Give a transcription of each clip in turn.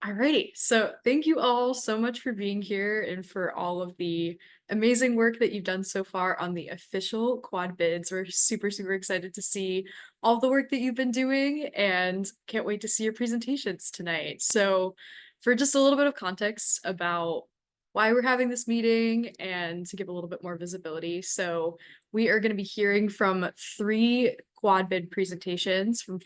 Alrighty, so thank you all so much for being here and for all of the amazing work that you've done so far on the official quad bids. We're super excited to see all the work that you've been doing and can't wait to see your presentations tonight. So, for just a little bit of context about why we're having this meeting and to give a little bit more visibility. So, we are going to be hearing from three quad bid presentations from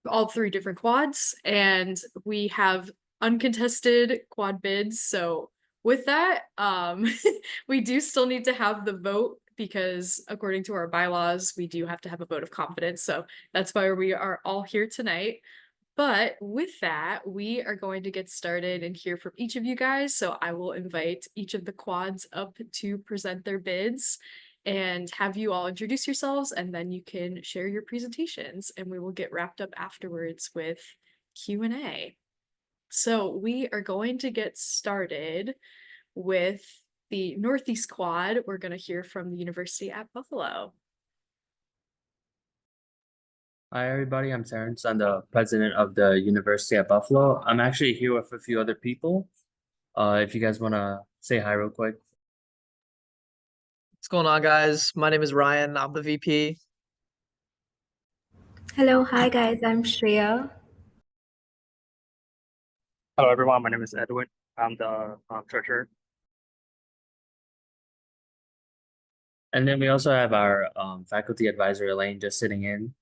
all three different quads, and we have uncontested quad bids. So with that, we do still need to have the vote because according to our bylaws, we do have to have a vote of confidence. So that's why we are all here tonight. But with that, we are going to get started and hear from each of you guys. So I will invite each of the quads up to present their bids and have you all introduce yourselves, and then you can share your presentations and we will get wrapped up afterwards with Q&A. So we are going to get started with the Northeast Quad. We're going to hear from the University at Buffalo. Hi, everybody. I'm Terrence. I'm the president of the University at Buffalo. I'm actually here with a few other people. If you guys want to say hi real quick. What's going on, guys? My name is Ryan. I'm the VP. Hello, hi guys, I'm Shreya. Hello, everyone. My name is Edwin. I'm the treasurer. And then we also have our faculty advisor, Elaine, just sitting in.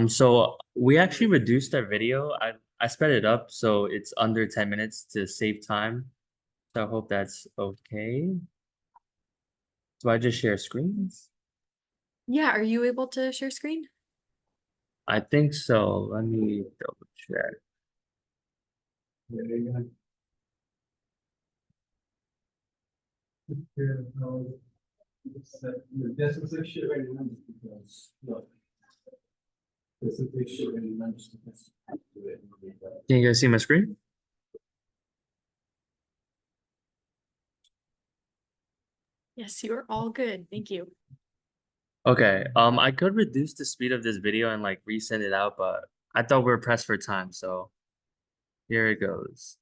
So we actually reduced our video. I sped it up so it's under 10 minutes to save time. So I hope that's okay. Do I just share screens? Yeah, are you able to share screen? I think so. Let me double check. Can you guys see my screen? Yes, you are all good. Thank you. Okay, I could reduce the speed of this video and like resend it out, but I thought we were pressed for time, so here it goes.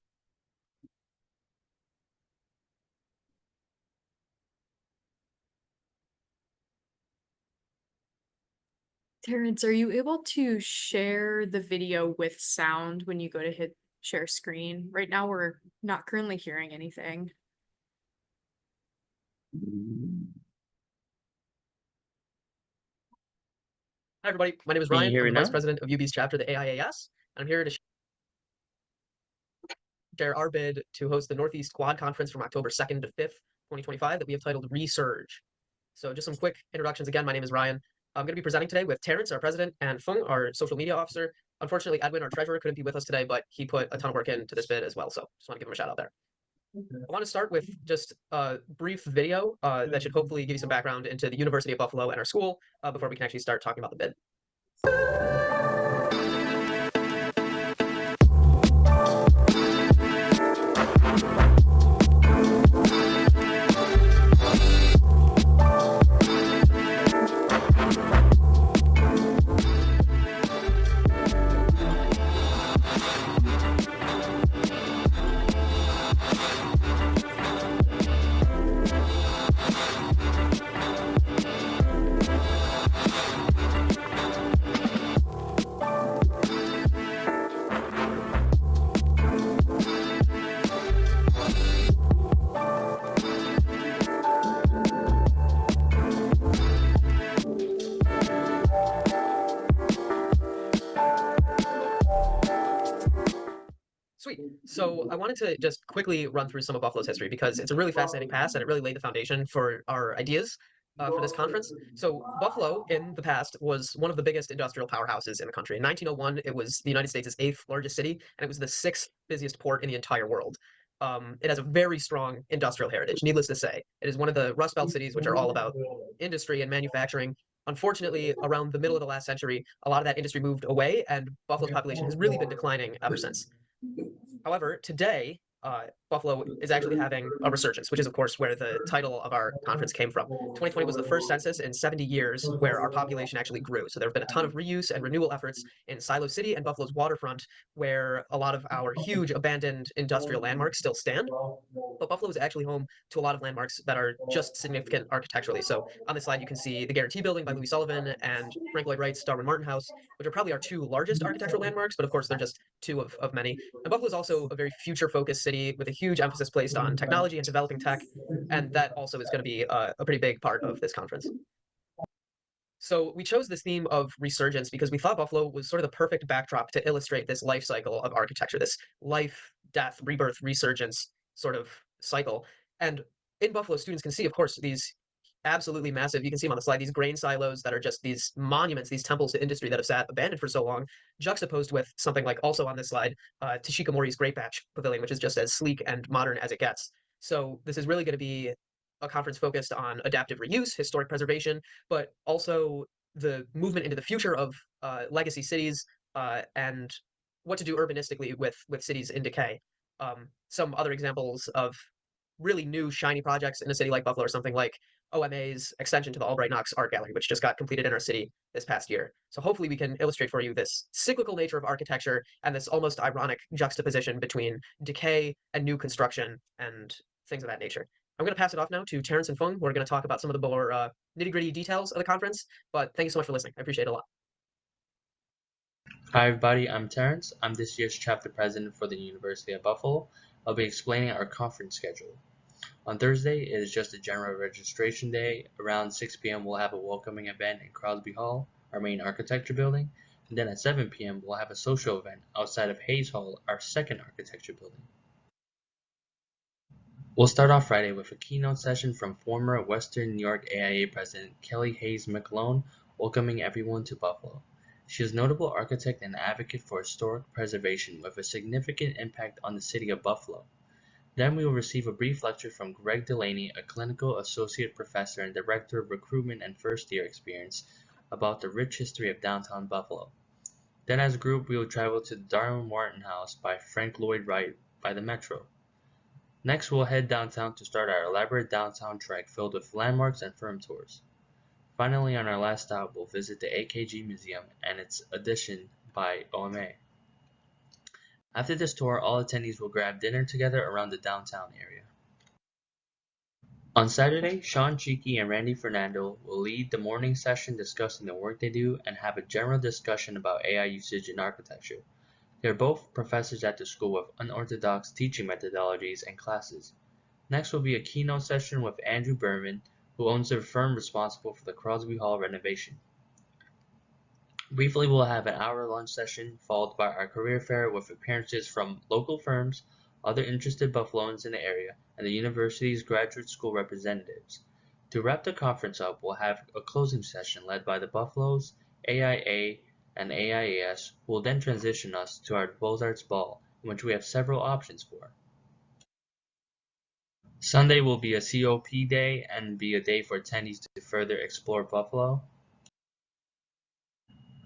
Terrence, are you able to share the video with sound when you go to hit share screen? Right now, we're not currently hearing anything. Hi, everybody. My name is Can you Ryan. hear I'm me the vice now? president of UB's chapter, the AIAS. And I'm here to share our bid to host the Northeast Quad Conference from October 2nd to 5th, 2025, that we have titled Resurge. So just some quick introductions. Again, my name is Ryan. I'm going to be presenting today with Terrence, our president, and Fung, our social media officer. Unfortunately, Edwin, our treasurer, couldn't be with us today, but he put a ton of work into this bid as well. So just want to give him a shout out there. I want to start with just a brief video that should hopefully give you some background into the University of Buffalo and our school before we can actually start talking about the bid. Sweet. So I wanted to just quickly run through some of Buffalo's history because it's a really fascinating past and it really laid the foundation for our ideas for this conference. So Buffalo in the past was one of the biggest industrial powerhouses in the country. In 1901, it was the United States' eighth largest city, and it was the sixth busiest port in the entire world. It has a very strong industrial heritage, needless to say. It is one of the Rust Belt cities, which are all about industry and manufacturing. Unfortunately, around the middle of the last century, a lot of that industry moved away, and Buffalo's population has really been declining ever since. However, today, Buffalo is actually having a resurgence, which is, of course, where the title of our conference came from. 2020 was the first census in 70 years where our population actually grew. So there have been a ton of reuse and renewal efforts in Silo City and Buffalo's waterfront, where a lot of our huge abandoned industrial landmarks still stand. But Buffalo is actually home to a lot of landmarks that are just significant architecturally. So on this slide, you can see the Guarantee Building by Louis Sullivan and Frank Lloyd Wright's Darwin Martin House, which are probably our two largest architectural landmarks, but of course, they're just two of many. And Buffalo is also a very future-focused city with a huge emphasis placed on technology and developing tech, and that also is going to be a pretty big part of this conference. So we chose this theme of resurgence because we thought Buffalo was sort of the perfect backdrop to illustrate this life cycle of architecture, this life, death, rebirth, resurgence sort of cycle. And in Buffalo, students can see, of course, these absolutely massive, you can see them on the slide, these grain silos that are just these monuments, these temples to industry that have sat abandoned for so long, juxtaposed with something like, also on this slide, Tashika Mori's Great Batch Pavilion, which is just as sleek and modern as it gets. So this is really going to be a conference focused on adaptive reuse, historic preservation, but also the movement into the future of legacy cities and what to do urbanistically with cities in decay. Some other examples of really new shiny projects in a city like Buffalo are something like OMA's extension to the Albright Knox Art Gallery, which just got completed in our city this past year. So hopefully we can illustrate for you this cyclical nature of architecture and this almost ironic juxtaposition between decay and new construction and things of that nature. I'm going to pass it off now to Terrence and Fung, who are going to talk about some of the more nitty-gritty details of the conference. But thank you so much for listening. I appreciate it a lot. Hi everybody, I'm Terrence. I'm this year's chapter president for the University of Buffalo. I'll be explaining our conference schedule. On Thursday, it is just a general registration day. Around 6 p.m. we'll have a welcoming event in Crosby Hall, our main architecture building. And then at 7 p.m. we'll have a social event outside of Hayes Hall, our second architecture building. We'll start off Friday with a keynote session from former Western New York AIA President Kelly Hayes McClone, welcoming everyone to Buffalo. She is a notable architect and advocate for historic preservation with a significant impact on the city of Buffalo. Then we will receive a brief lecture from Greg Delaney, a clinical associate professor and director of recruitment and first-year experience, about the rich history of downtown Buffalo. Then as a group, we will travel to the Darwin Martin House by Frank Lloyd Wright by the Metro. Next, we'll head downtown to start our elaborate downtown trek filled with landmarks and firm tours. Finally, on our last stop, we'll visit the AKG Museum and its addition by OMA. After this tour, all attendees will grab dinner together around the downtown area. On Saturday, Sean Cheeky and Randy Fernando will lead the morning session discussing the work they do and have a general discussion about AI usage in architecture. They are both professors at the school with unorthodox teaching methodologies and classes. Next will be a keynote session with Andrew Berman, who owns the firm responsible for the Crosby Hall renovation. Briefly, we'll have an hour lunch session followed by our career fair with appearances from local firms, other interested Buffaloans in the area, and the university's graduate school representatives. To wrap the conference up, we'll have a closing session led by the Buffaloes, AIA, and AIAS, who will then transition us to our Beaux-Arts Ball, in which we have several options for. Sunday will be a COP day and be a day for attendees to further explore Buffalo.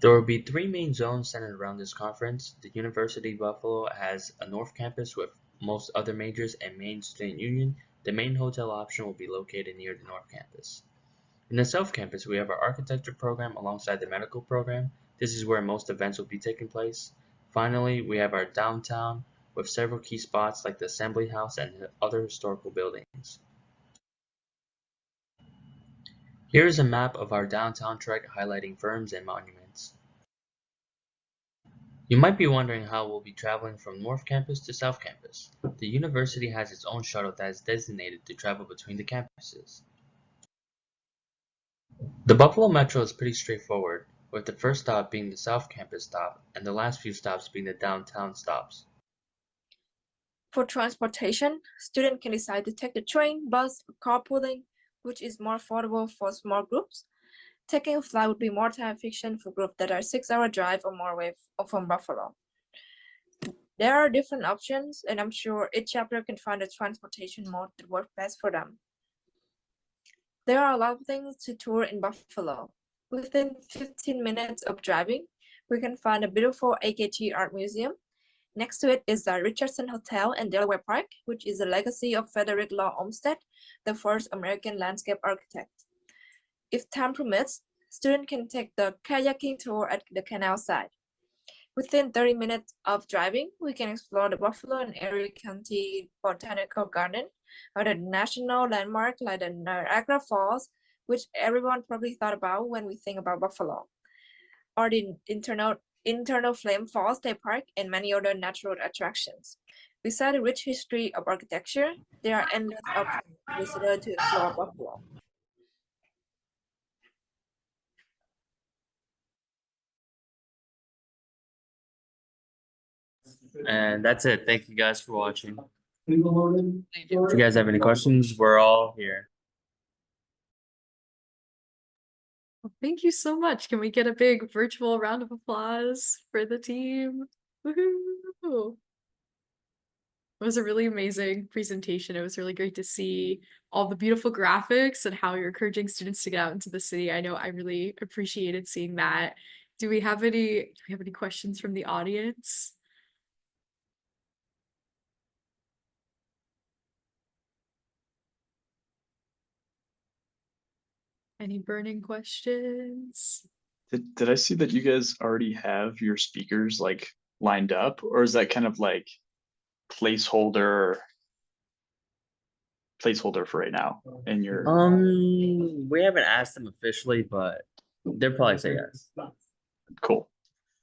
There will be three main zones centered around this conference. The University of Buffalo has a North Campus with most other majors and main student union. The main hotel option will be located near the North Campus. In the South Campus, we have our architecture program alongside the medical program. This is where most events will be taking place. Finally, we have our downtown with several key spots like the Assembly House and other historical buildings. Here is a map of our downtown trek highlighting firms and monuments. You might be wondering how we'll be traveling from North Campus to South Campus. The university has its own shuttle that is designated to travel between the campuses. The Buffalo Metro is pretty straightforward, with the first stop being the South Campus stop and the last few stops being the downtown stops. For transportation, students can decide to take the train, bus, or carpooling, which is more affordable for small groups. Taking a flight would be more time efficient for groups that are 6-hour drive or more away from Buffalo. There are different options, and I'm sure each chapter can find a transportation mode that works best for them. There are a lot of things to tour in Buffalo. Within 15 minutes of driving, we can find a beautiful AKG Art Museum, Next to it is the Richardson Hotel in Delaware Park, which is a legacy of Frederick Law Olmsted, the first American landscape architect. If time permits, students can take the kayaking tour at the canal side. Within 30 minutes of driving, we can explore the Buffalo and Erie County Botanical Garden, or the national landmark like the Niagara Falls, which everyone probably thought about when we think about Buffalo, or the internal Flame Falls State Park, and many other natural attractions. Besides the rich history of architecture, there are endless options for visitors to explore Buffalo. And that's it. Thank you guys for watching. Thank you. If you guys have any questions, we're all here. Well, thank you so much. Can we get a big virtual round of applause for the team? Woohoo! It was a really amazing presentation. It was really great to see all the beautiful graphics and how you're encouraging students to get out into the city. I know I really appreciated seeing that. Do we have any questions from the audience? Any burning questions? Did I see that you guys already have your speakers like lined up, or is that kind of like placeholder for right now in your We haven't asked them officially, but they'll probably say yes. cool.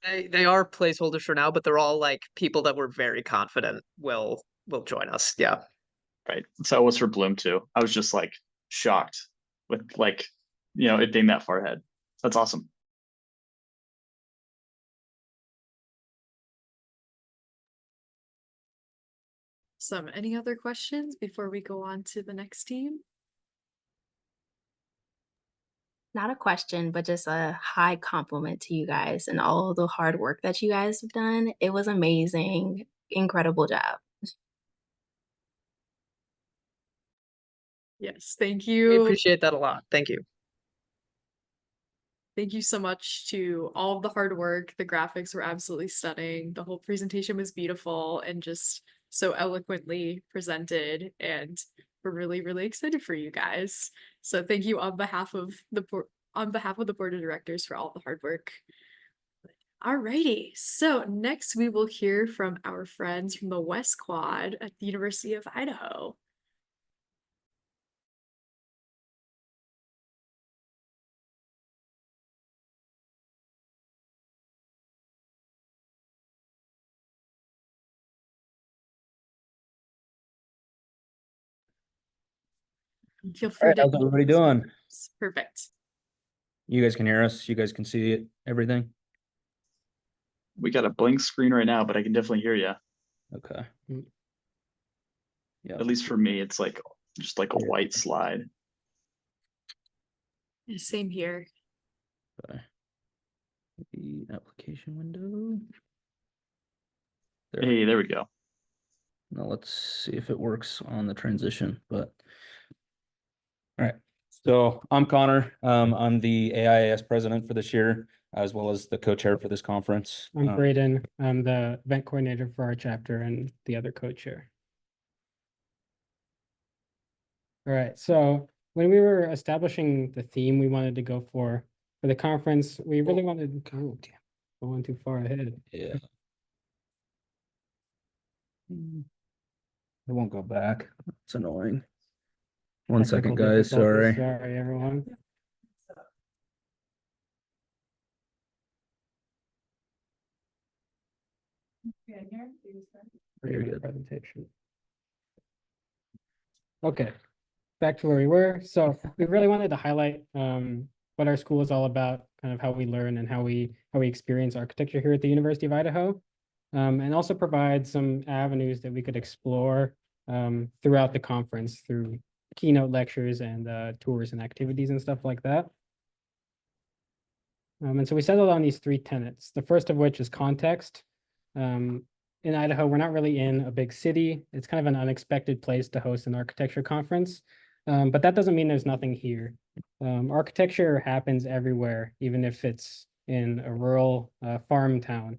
They are placeholders for now, but they're all like people that we're very confident will join us. Yeah. Right. So it was for Bloom too. I was just like shocked with like, it being that far ahead. That's awesome. Any other questions before we go on to the next team? Not a question, but just a high compliment to you guys and all the hard work that you guys have done. It was amazing. Incredible job. Yes, thank We you. appreciate that a lot. Thank you. Thank you so much to all of the hard work. The graphics were absolutely stunning. The whole presentation was beautiful and just so eloquently presented. And we're really, really excited for you guys. So thank you on behalf of the board of directors for all the hard work. Alrighty, so next we will hear from our friends from the West Quad at the University of Idaho. Feel free Alright, to. how's everybody doing? Perfect. You guys can hear us, you guys can see it, everything? We got a blank screen right now, but I can definitely hear you. Okay. Yeah, At least for me, it's like just like a white slide. Same here. okay. The application window. There. Hey, there we go. Now let's see if it works on the transition, but. All right, so I'm Connor. I'm the AIAS president for this year, as well as the co-chair for this conference. I'm Braden. I'm the event coordinator for our chapter and the other co-chair. All right, so when we were establishing the theme we wanted to go for the conference, we really wanted, oh, damn, going too far ahead. Yeah. It won't go back. It's annoying. One second, Technical guys, difficulties. sorry. Sorry, everyone. Very good. Presentation. Okay, back to where we were. So we really wanted to highlight what our school is all about, kind of how we learn and how we experience architecture here at the University of Idaho, and also provide some avenues that we could explore throughout the conference through keynote lectures and tours and activities and stuff like that. And so we settled on these 3 tenets, the first of which is context. In Idaho, we're not really in a big city. It's kind of an unexpected place to host an architecture conference, but that doesn't mean there's nothing here. Architecture happens everywhere, even if it's in a rural farm town.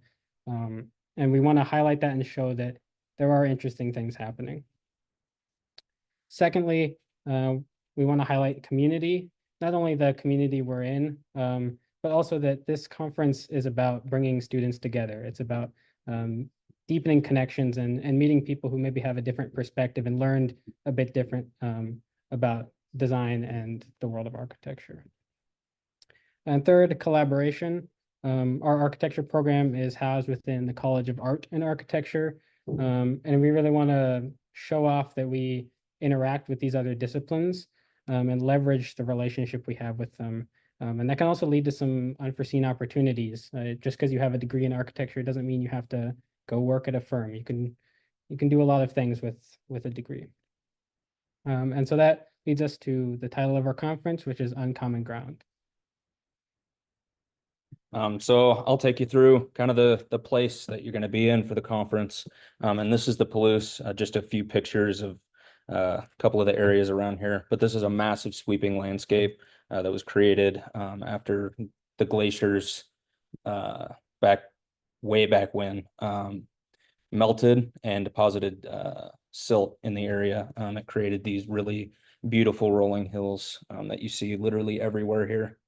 And we want to highlight that and show that there are interesting things happening. Secondly, we want to highlight community, not only the community we're in, but also that this conference is about bringing students together. It's about deepening connections and meeting people who maybe have a different perspective and learned a bit different about design and the world of architecture. And third, collaboration. Our architecture program is housed within the College of Art and Architecture. And we really want to show off that we interact with these other disciplines and leverage the relationship we have with them. And that can also lead to some unforeseen opportunities. Just because you have a degree in architecture doesn't mean you have to go work at a firm. You can do a lot of things with a degree. And so that leads us to the title of our conference, which is Uncommon Ground. So I'll take you through kind of the place that you're going to be in for the conference. And this is the Palouse, just a few pictures of a couple of the areas around here. But this is a massive sweeping landscape that was created after the glaciers way back when melted and deposited silt in the area. It created these really beautiful rolling hills that you see literally everywhere here.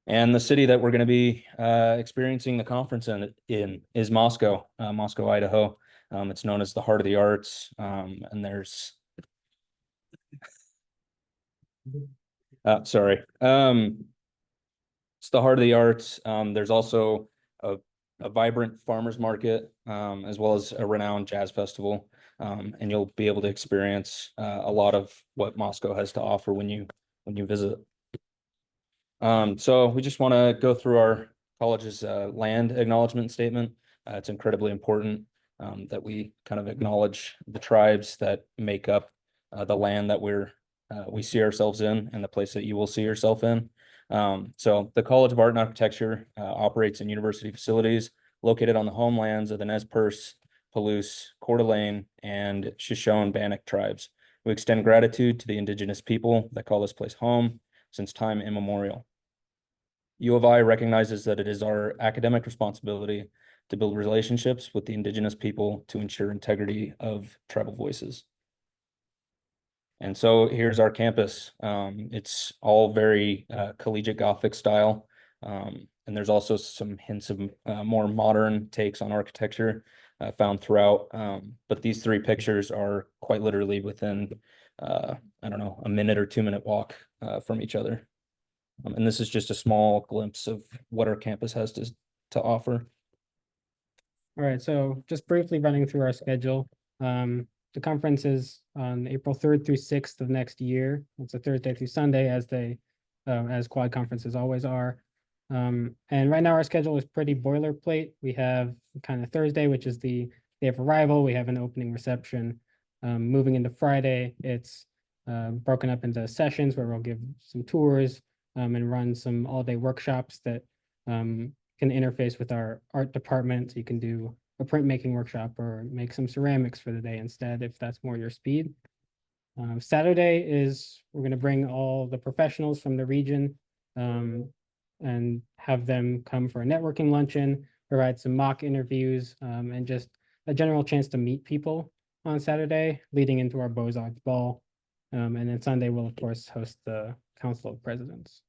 And the city that we're going to be experiencing the conference in is Moscow, Moscow, Idaho. It's known as the heart of the arts, and there's sorry. It's the heart of the arts. There's also a vibrant farmers market, as well as a renowned jazz festival. And you'll be able to experience a lot of what Moscow has to offer when you visit. So we just want to go through our college's land acknowledgement statement. It's incredibly important that we kind of acknowledge the tribes that make up the land that we see ourselves in and the place that you will see yourself in. So the College of Art and Architecture operates in university facilities located on the homelands of the Nez Perce, Palouse, Coeur d'Alene, and Shoshone-Bannock tribes. We extend gratitude to the indigenous people that call this place home since time immemorial. U of I recognizes that it is our academic responsibility to build relationships with the indigenous people to ensure integrity of tribal voices. And so here's our campus. It's all very collegiate Gothic style. And there's also some hints of more modern takes on architecture found throughout. But these three pictures are quite literally within, I don't know, a minute or 2 minute walk from each other. And this is just a small glimpse of what our campus has to offer. All right, so just briefly running through our schedule. The conference is on April 3rd through 6th of next year. It's a Thursday through Sunday, as quad conferences always are. And right now our schedule is pretty boilerplate. We have kind of Thursday, which is the day of arrival. We have an opening reception. Moving into Friday, it's broken up into sessions where we'll give some tours and run some all-day workshops that can interface with our art department. So you can do a printmaking workshop or make some ceramics for the day instead, if that's more your speed. Saturday is we're going to bring all the professionals from the region and have them come for a networking luncheon, provide some mock interviews, and just a general chance to meet people on Saturday, leading into our Beaux-Arts ball. And then Sunday, we'll, of course, host the Council of Presidents.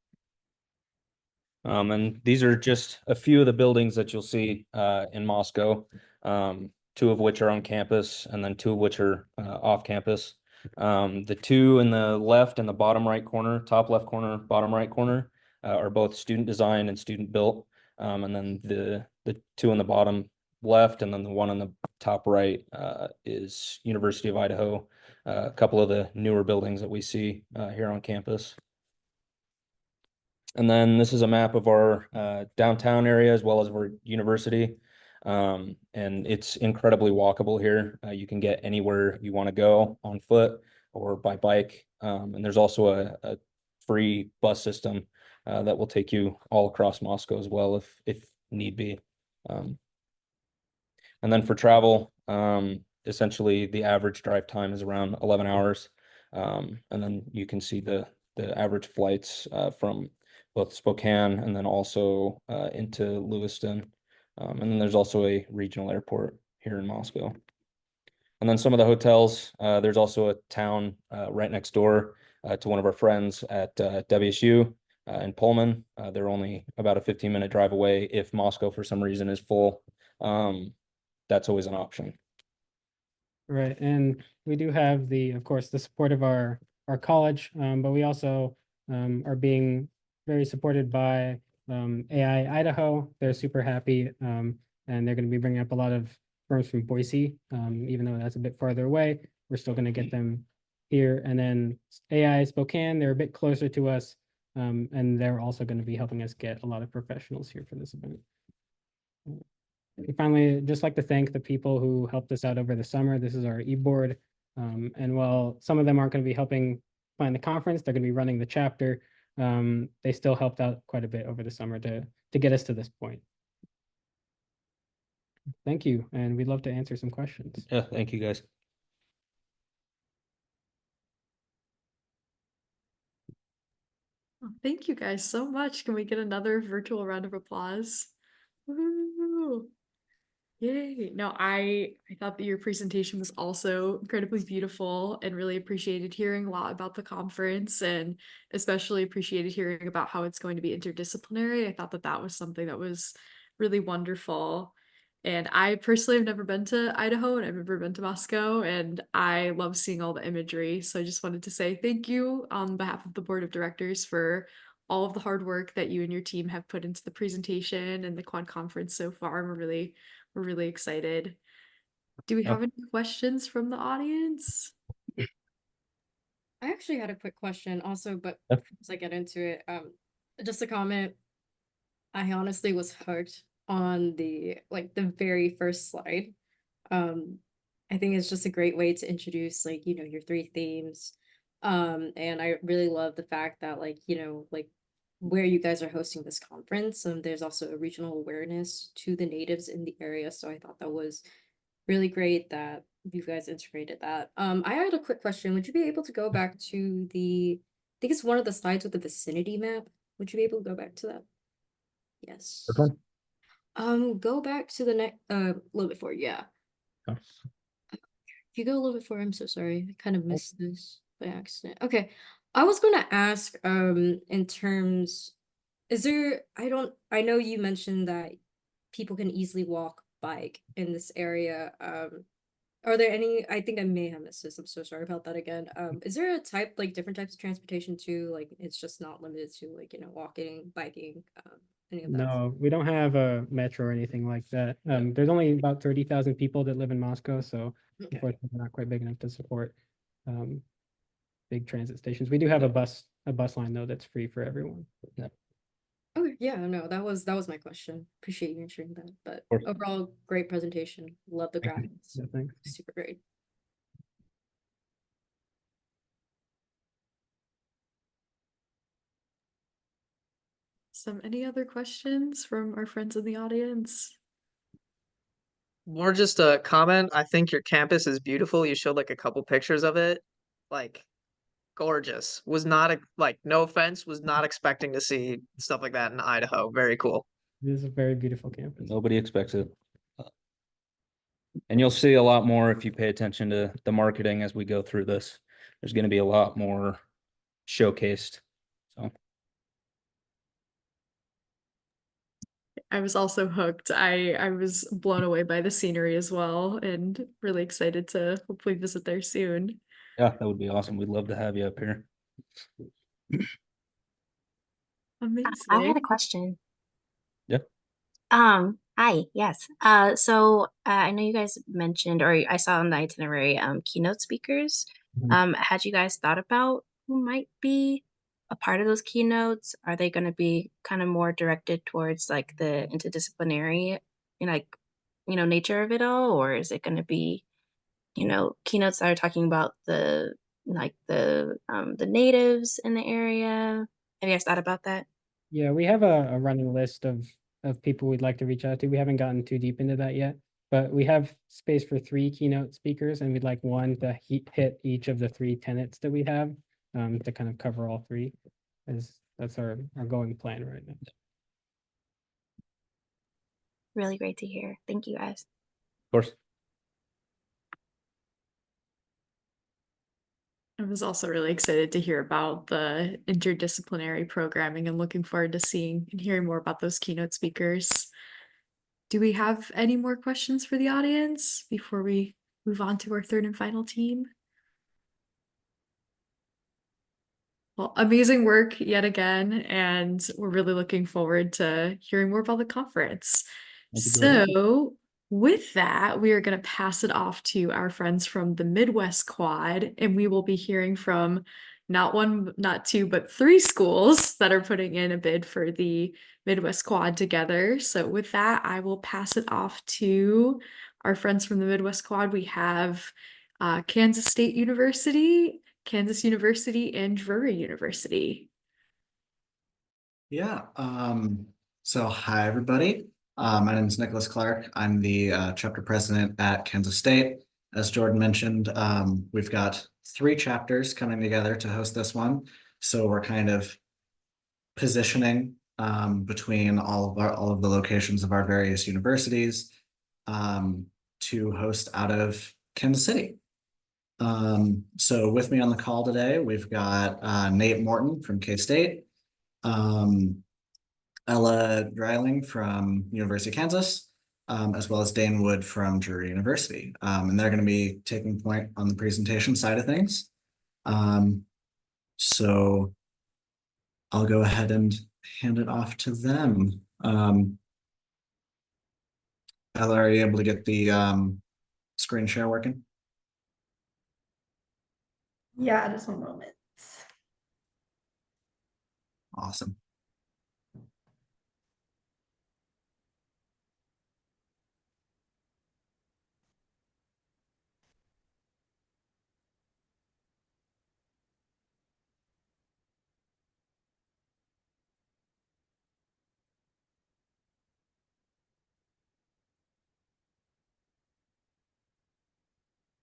And these are just a few of the buildings that you'll see in Moscow, two of which are on campus and then two of which are off campus. The two in the left and the bottom right corner, top left corner, bottom right corner, are both student design and student built. And then the two on the bottom left and then the one on the top right is University of Idaho, a couple of the newer buildings that we see here on campus. And then this is a map of our downtown area as well as our university. And it's incredibly walkable here. You can get anywhere you want to go on foot or by bike. And there's also a free bus system that will take you all across Moscow as well if need be. And then for travel, essentially the average drive time is around 11 hours. And then you can see the average flights from both Spokane and then also into Lewiston And then there's also a regional airport here in Moscow. And then some of the hotels, there's also a town right next door to one of our friends at WSU in Pullman. They're only about a 15-minute drive away. If Moscow for some reason is full, that's always an option. Right, and we do have of course, the support of our college, but we also are being very supported by AI Idaho. They're super happy, and they're going to be bringing up a lot of firms from Boise, even though that's a bit farther away. We're still going to get them here, and then AI Spokane, they're a bit closer to us, and they're also going to be helping us get a lot of professionals here for this event. And finally, just like to thank the people who helped us out over the summer. This is our e-board. And while some of them aren't going to be helping plan the conference, they're going to be running the chapter. They still helped out quite a bit over the summer to get us to this point. Thank you, and we'd love to answer some questions. Yeah, thank you guys. Oh, thank you guys so much. Can we get another virtual round of applause? Woo! Yay. No, I thought that your presentation was also incredibly beautiful and really appreciated hearing a lot about the conference, and especially appreciated hearing about how it's going to be interdisciplinary. I thought that that was something that was really wonderful. And I personally have never been to Idaho, and I've never been to Moscow, and I love seeing all the imagery. So I just wanted to say thank you on behalf of the board of directors for all of the hard work that you and your team have put into the presentation and the quad conference so far. We're really excited. Do we Yep. have any questions from the audience? I actually had a quick question also, but Yep. as I get into it, just a comment. I honestly was hooked on the very first slide. I think it's just a great way to introduce your three themes. And I really love the fact that where you guys are hosting this conference, there's also a regional awareness to the natives in the area. So I thought that was really great that you guys integrated that. I had a quick question. Would you be able to go back to I think it's one of the slides with the vicinity map. Would you be able to go back to that? Yes. Which one? Go back to the next, a little bit forward, yeah. Oh. If you go a little bit forward, I'm so sorry. I kind of missed this by accident. Okay. I was gonna ask, in terms, I know you mentioned that people can easily walk, bike in this area. Are there any, I think I may have missed this. I'm so sorry about that again. Is there different types of transportation too? Like it's just not limited to walking, biking, any of that? No, we don't have a metro or anything like that. There's only about 30,000 people that live in Moscow, so Okay. unfortunately we're not quite big enough to support big transit stations. We do have a bus line though that's free for everyone. Okay, yeah, no, that was my question. Appreciate you answering that. But course. overall, great presentation. Love the Thank you. graphics. Yeah, thanks. Super great. Any other questions from our friends in the audience? More just a comment. I think your campus is beautiful. You showed a couple pictures of it. Gorgeous. Was not no offense, was not expecting to see stuff like that in Idaho. Very cool. It is a very beautiful campus. Nobody expects it. And you'll see a lot more if you pay attention to the marketing as we go through this. There's going to be a lot more showcased. So I was also hooked. I was blown away by the scenery as well, and really excited to hopefully visit there soon. yeah, that would be awesome. We'd love to have you up here. Amazing. I had a question. Yeah. Hi, yes. So I know you guys mentioned, or I saw on the itinerary, keynote speakers. Mhm. Had you guys thought about who might be a part of those keynotes? Are they going to be kind of more directed towards the interdisciplinary, nature of it all, or is it going to be, keynotes that are talking about the natives in the area? Have you guys thought about that? Yeah, we have a running list of people we'd like to reach out to. We haven't gotten too deep into that yet, but we have space for 3 keynote speakers, and we'd like one to hit each of the 3 tenets that we have, to kind of cover all 3. That's our going plan right now. really great to hear. Thank you guys. Of course. I was also really excited to hear about the interdisciplinary programming and looking forward to seeing and hearing more about those keynote speakers. Do we have any more questions for the audience before we move on to our third and final team? Well, amazing work yet again, and we're really looking forward to hearing more about the conference. Thank you, Jordan. So, with that, we are going to pass it off to our friends from the Midwest Quad, and we will be hearing from not one, not two, but three schools that are putting in a bid for the Midwest Quad together. So, with that, I will pass it off to our friends from the Midwest Quad. We have Kansas State University, Kansas University, and Drury University. Yeah, so hi everybody. My name is Nicholas Clark. I'm the chapter president at Kansas State. As Jordan mentioned, we've got 3 chapters coming together to host this one. So we're kind of positioning between all of the locations of our various universities to host out of Kansas City. So with me on the call today, we've got Nate Morton from K-State, Ella Dreiling from University of Kansas, as well as Dane Wood from Drury University. And they're going to be taking point on the presentation side of things. So I'll go ahead and hand it off to them. Ella, are you able to get the screen share working? Yeah, just one moment. Awesome.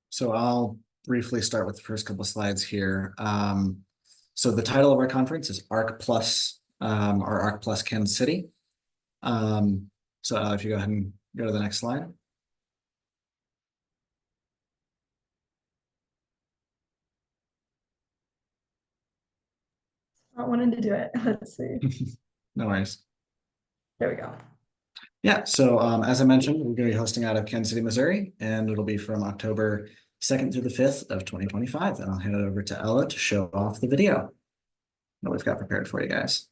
So I'll briefly start with the first couple of slides here. So the title of our conference is ARC Plus, or ARC Plus Kansas City. So if you go ahead and go to the next slide. Not wanting to do it. Let's see. No worries. There we go. Yeah, so as I mentioned, we're going to be hosting out of Kansas City, Missouri, and it'll be from October 2nd through the 5th of 2025. And I'll hand it over to Ella to show off the video that we've got prepared for you guys.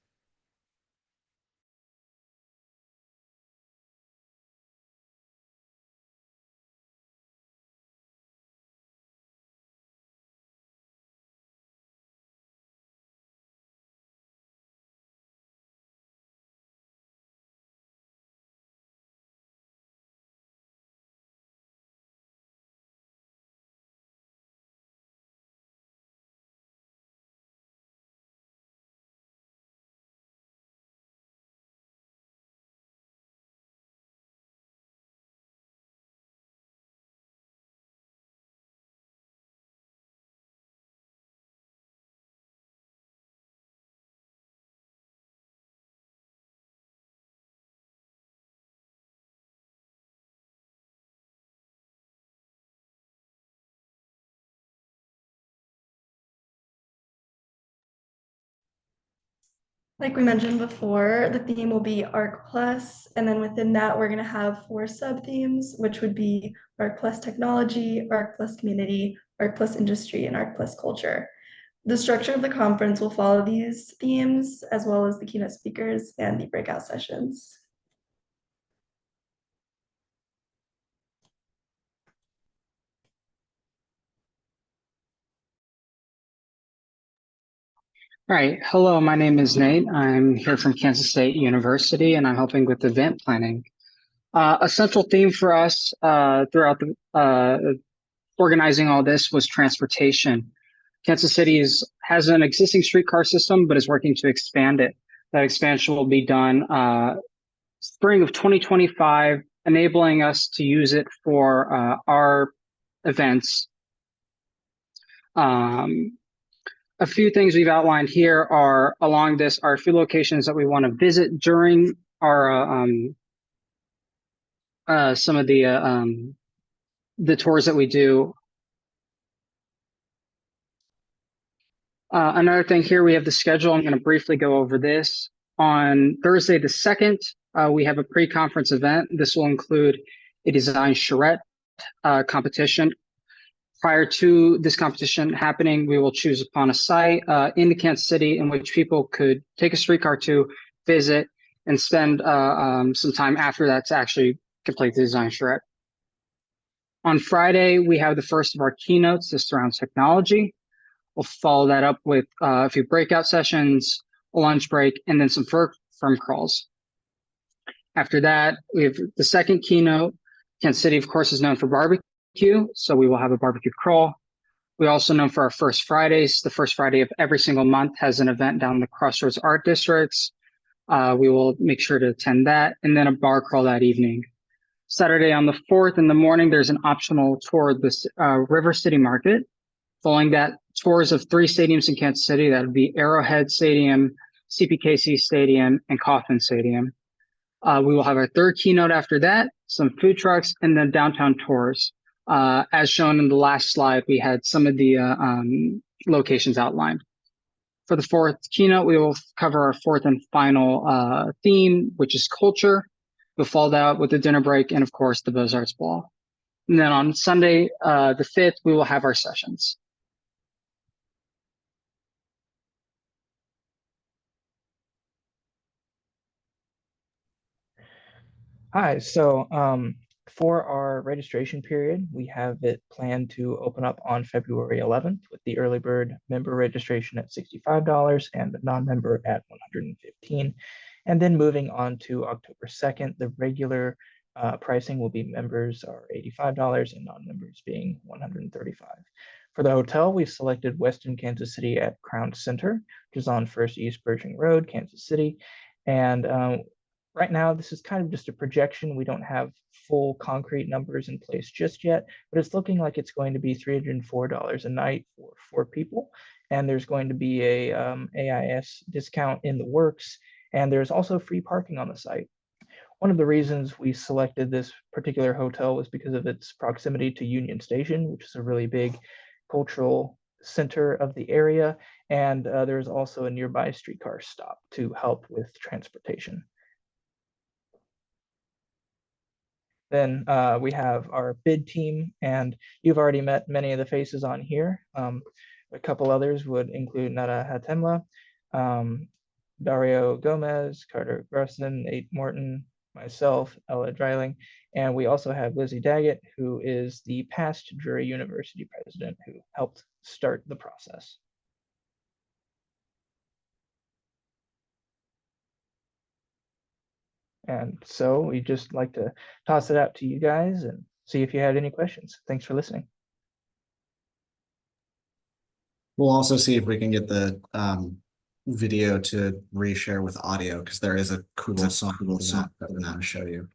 Like we mentioned before, the theme will be ARC Plus, and then within that, we're going to have 4 sub-themes, which would be ARC Plus Technology, ARC Plus Community, ARC Plus Industry, and ARC Plus Culture. The structure of the conference will follow these themes, as well as the keynote speakers and the breakout sessions. All right. Hello, my name is Nate. I'm here from Kansas State University, and I'm helping with event planning. A central theme for us throughout the organizing all this was transportation. Kansas City has an existing streetcar system, but is working to expand it. That expansion will be done spring of 2025, enabling us to use it for our events. A few things we've outlined here are along this are a few locations that we want to visit during our some of the tours that we do. Another thing here, we have the schedule. I'm going to briefly go over this. On Thursday the 2nd, we have a pre-conference event. This will include a design charrette competition. Prior to this competition happening, we will choose upon a site in the Kansas City in which people could take a streetcar to visit and spend some time after that to actually complete the design charrette. On Friday, we have the first of our keynotes. This surrounds technology. We'll follow that up with a few breakout sessions, a lunch break, and then some firm crawls. After that, we have the second keynote. Kansas City, of course, is known for barbecue, so we will have a barbecue crawl. We're also known for our First Fridays. The first Friday of every single month has an event down in the Crossroads Art Districts. We will make sure to attend that, and then a bar crawl that evening. Saturday on the 4th in the morning, there's an optional tour of the River City Market. Following that, tours of 3 stadiums in Kansas City. That would be Arrowhead Stadium, CPKC Stadium, and Kauffman Stadium. We will have our third keynote after that, some food trucks, and then downtown tours. As shown in the last slide, we had some of the locations outlined. For the fourth keynote, we will cover our fourth and final theme, which is culture. We'll follow that up with the dinner break and, of course, the Beaux-Arts Ball. And then on Sunday, the 5th, we will have our sessions. Hi, so for our registration period, we have it planned to open up on February 11th with the early bird member registration at $65 and the non-member at $115. And then moving on to October 2nd, the regular pricing will be members are $85 and non-members being $135. For the hotel, we've selected Westin Kansas City at Crown Center, which is on First East Pershing Road, Kansas City. And right now, this is kind of just a projection. We don't have full concrete numbers in place just yet, but it's looking like it's going to be $304 a night for 4 people. And there's going to be a AIS discount in the works. And there's also free parking on the site. One of the reasons we selected this particular hotel was because of its proximity to Union Station, which is a really big cultural center of the area. And there's also a nearby streetcar stop to help with transportation. Then we have our bid team, and you've already met many of the faces on here. A couple others would include Nada Hatemla, Dario Gomez, Carter Garson, Nate Morton, myself, Ella Dreiling, and we also have Lizzie Daggett, who is the past Drury University president who helped start the process. And so we just like to toss it out to you guys and see if you had any questions. Thanks for listening. We'll also see if we can get the video to reshare with audio, because there is a cool song that we're going to show you.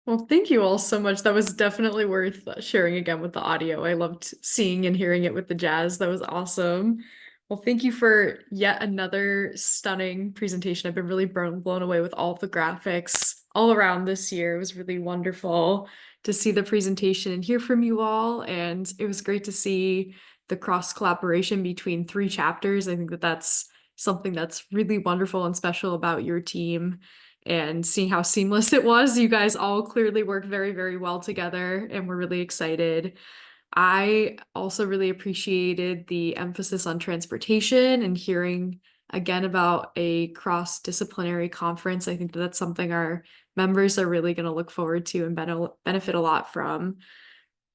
Well, thank you all so much. That was definitely worth sharing again with the audio. I loved seeing and hearing it with the jazz. That was awesome. Well, thank you for yet another stunning presentation. I've been really blown away with all of the graphics all around this year. It was really wonderful to see the presentation and hear from you all. And it was great to see the cross collaboration between 3 chapters. I think that that's something that's really wonderful and special about your team. And seeing how seamless it was, you guys all clearly work very, very well together, and we're really excited. I also really appreciated the emphasis on transportation and hearing again about a cross-disciplinary conference. I think that that's something our members are really going to look forward to and benefit a lot from.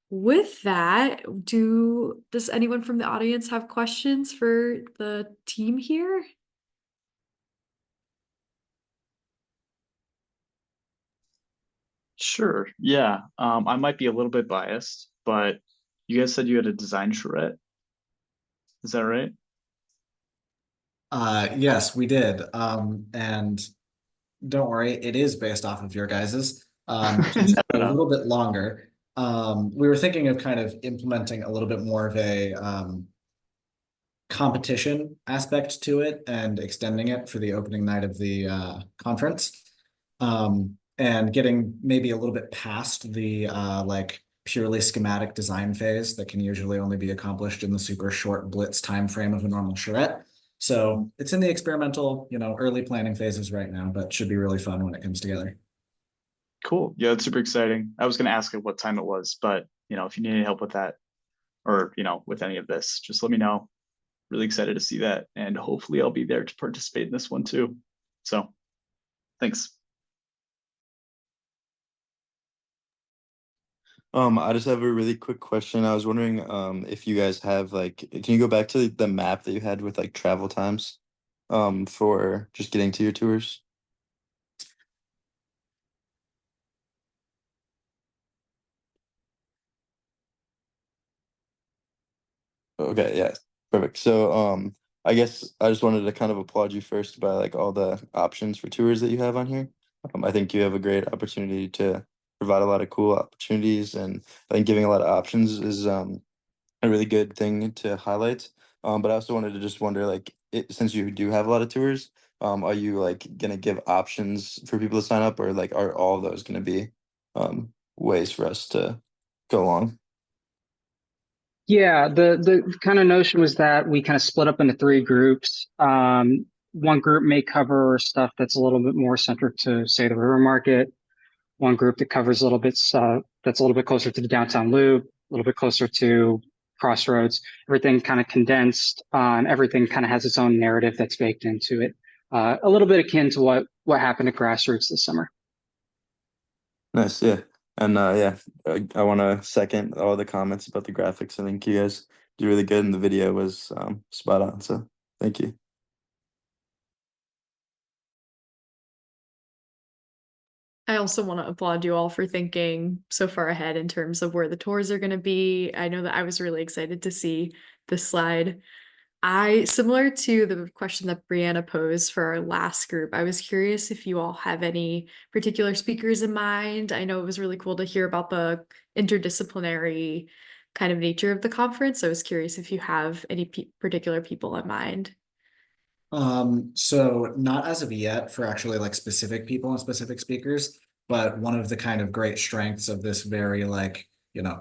With that, does anyone from the audience have questions for the team here? Sure. Yeah. I might be a little bit biased, but you guys said you had a design charrette. Is that right? Yes, we did. And don't worry, it is based off of your guys's. Just a little bit longer. We were thinking of kind of implementing a little bit more of a competition aspect to it and extending it for the opening night of the conference. And getting maybe a little bit past the like purely schematic design phase that can usually only be accomplished in the super short blitz time frame of a normal charrette. So it's in the experimental, early planning phases right now, but should be really fun when it comes together. Cool. Yeah, it's super exciting. I was going to ask at what time it was, but if you need any help with that or, with any of this, just let me know. Really excited to see that. And hopefully I'll be there to participate in this one too. So thanks. I just have a really quick question. I was wondering, if you guys have can you go back to the map that you had with like travel times, for just getting to your tours? Okay, yeah, perfect. So, I guess I just wanted to kind of applaud you first by like all the options for tours that you have on here. I think you have a great opportunity to provide a lot of cool opportunities, and I think giving a lot of options is a really good thing to highlight. But I also wanted to just wonder, since you do have a lot of tours, are you like gonna give options for people to sign up, or like are all of those gonna be ways for us to go along? Yeah, the kind of notion was that we kind of split up into three groups. One group may cover stuff that's a little bit more centric to, say, the river market. One group that covers a little bit that's a little bit closer to the downtown loop, a little bit closer to Crossroads. Everything kind of condensed, and everything kind of has its own narrative that's baked into it. A little bit akin to what happened at Grassroots this summer. Nice, yeah. And yeah, I want to second all the comments about the graphics. I think you guys did really good, and the video was spot on. So thank you. I also want to applaud you all for thinking so far ahead in terms of where the tours are going to be. I know that I was really excited to see this slide. Similar to the question that Brianna posed for our last group, I was curious if you all have any particular speakers in mind. I know it was really cool to hear about the interdisciplinary kind of nature of the conference. I was curious if you have any particular people in mind. So not as of yet for actually like specific people and specific speakers, but one of the kind of great strengths of this very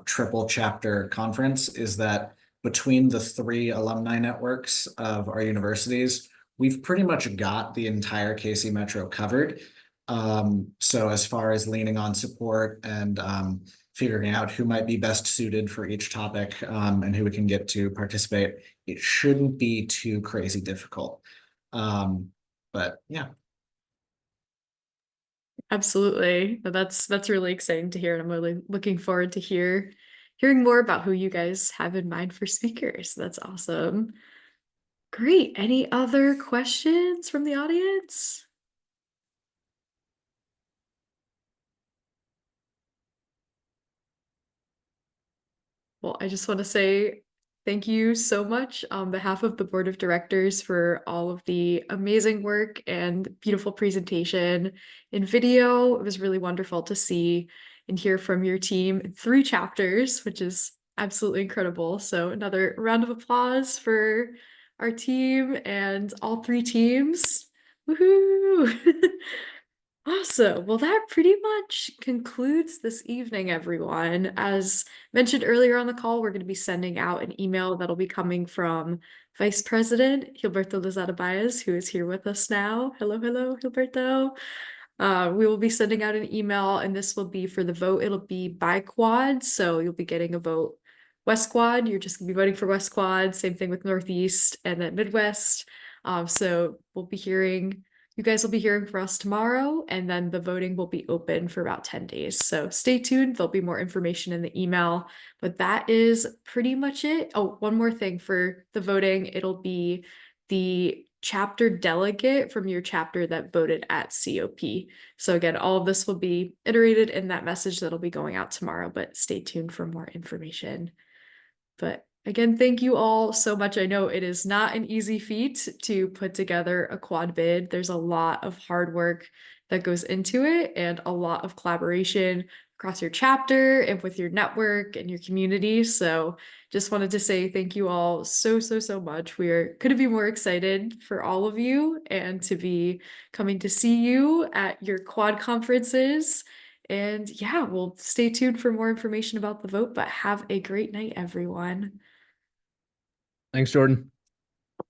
triple chapter conference is that between the three alumni networks of our universities, we've pretty much got the entire KC Metro covered. So as far as leaning on support and figuring out who might be best suited for each topic and who we can get to participate, it shouldn't be too crazy difficult. But yeah. Absolutely. That's really exciting to hear, and I'm really looking forward to hearing more about who you guys have in mind for speakers. That's awesome. Great. Any other questions from the audience? Well, I just want to say thank you so much on behalf of the board of directors for all of the amazing work and beautiful presentation in video. It was really wonderful to see and hear from your team in 3 chapters, which is absolutely incredible. So another round of applause for our team and all 3 teams. Woohoo! Awesome. Well, that pretty much concludes this evening, everyone. As mentioned earlier on the call, we're going to be sending out an email that'll be coming from Vice President Gilberto Lozada Baez, who is here with us now. Hello, hello, Gilberto. We will be sending out an email, and this will be for the vote. It'll be by quad, so you'll be getting a vote West Quad, you're just gonna be voting for West Quad, same thing with Northeast and then Midwest. So you guys will be hearing from us tomorrow, and then the voting will be open for about 10 days. So stay tuned. There'll be more information in the email, but that is pretty much it. Oh, one more thing for the voting. It'll be the chapter delegate from your chapter that voted at COP. So again, all of this will be iterated in that message that'll be going out tomorrow, but stay tuned for more information. But again, thank you all so much. I know it is not an easy feat to put together a quad bid. There's a lot of hard work that goes into it and a lot of collaboration across your chapter and with your network and your community. So just wanted to say thank you all so much. Couldn't be more excited for all of you and to be coming to see you at your quad conferences. And yeah, we'll stay tuned for more information about the vote, but have a great night, everyone. Thanks, Jordan.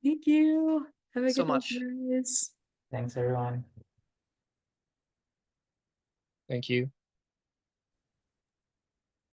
Thank you. Have a So good night, much. guys. Thanks, everyone. Thank you.